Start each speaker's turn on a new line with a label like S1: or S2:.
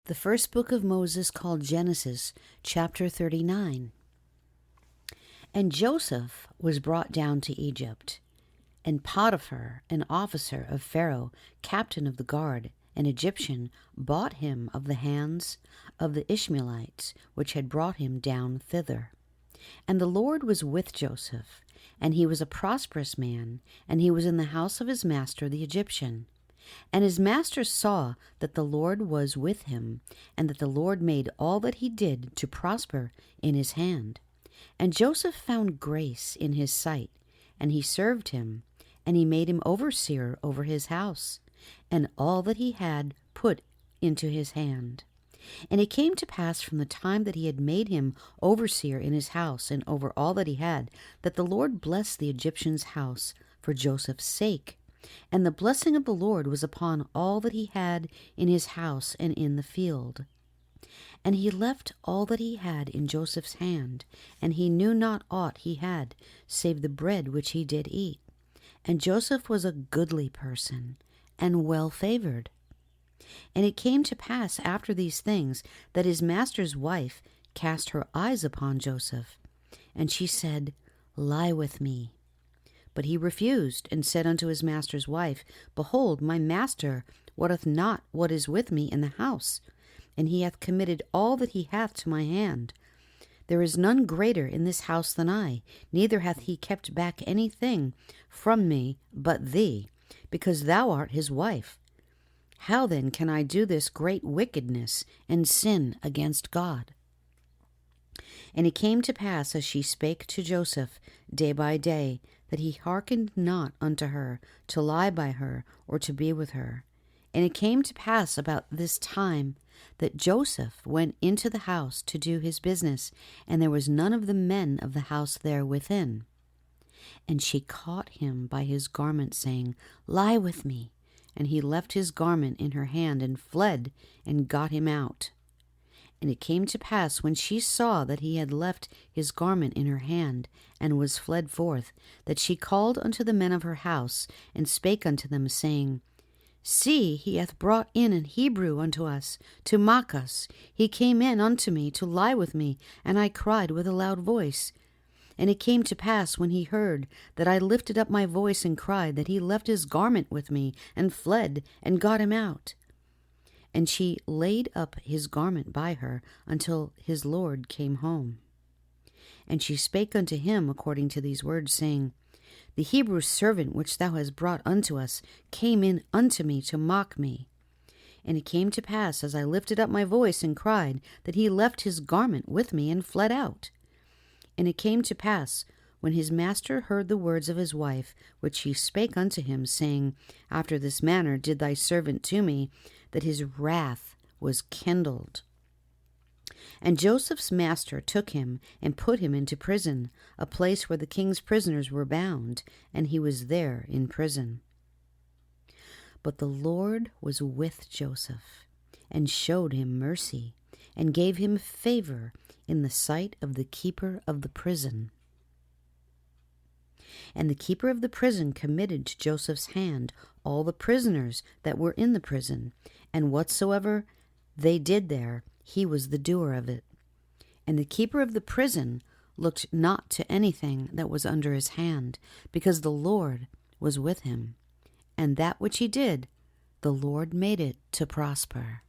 S1: The first book of Moses, called Genesis, chapter 39. And Joseph was brought down to Egypt, and Potiphar, an officer of Pharaoh, captain of the guard, an Egyptian, bought him of the hands of the Ishmaelites, which had brought him down thither. And the Lord was with Joseph, and he was a prosperous man, and he was in the house of his master the Egyptian. And his master saw that the Lord was with him, and that the Lord made all that he did to prosper in his hand. And Joseph found grace in his sight, and he served him, and he made him overseer over his house, and all that he had put into his hand. And it came to pass from the time that he had made him overseer in his house and over all that he had, that the Lord blessed the Egyptian's house for Joseph's sake. And the blessing of the Lord was upon all that he had in his house and in the field. And he left all that he had in Joseph's hand, and he knew not aught he had, save the bread which he did eat. And Joseph was a goodly person, and well favored. And it came to pass after these things, that his master's wife cast her eyes upon Joseph, and she said, Lie with me. But he refused, and said unto his master's wife, Behold, my master wotteth not what is with me in the house, and he hath committed all that he hath to my hand. There is none greater in this house than I, neither hath he kept back anything from me but thee, because thou art his wife. How then can I do this great wickedness and sin against God? And it came to pass, as she spake to Joseph day by day, that he hearkened not unto her to lie by her or to be with her. And it came to pass about this time that Joseph went into the house to do his business, and there was none of the men of the house there within. And she caught him by his garment, saying, Lie with me. And he left his garment in her hand, and fled, and got him out. And it came to pass, when she saw that he had left his garment in her hand, and was fled forth, that she called unto the men of her house, and spake unto them, saying, See, he hath brought in an Hebrew unto us, to mock us. He came in unto me to lie with me, and I cried with a loud voice. And it came to pass, when he heard that I lifted up my voice and cried, that he left his garment with me, and fled, and got him out. And she laid up his garment by her until his Lord came home. And she spake unto him according to these words, saying, The Hebrew servant which thou hast brought unto us came in unto me to mock me. And it came to pass, as I lifted up my voice and cried, that he left his garment with me and fled out. And it came to pass, when his master heard the words of his wife, which she spake unto him, saying, After this manner did thy servant to me, that his wrath was kindled. And Joseph's master took him and put him into prison, a place where the king's prisoners were bound, and he was there in prison. But the Lord was with Joseph, and showed him mercy, and gave him favor in the sight of the keeper of the prison. And the keeper of the prison committed to Joseph's hand all the prisoners that were in the prison, and whatsoever they did there, he was the doer of it. And the keeper of the prison looked not to anything that was under his hand, because the Lord was with him. And that which he did, the Lord made it to prosper.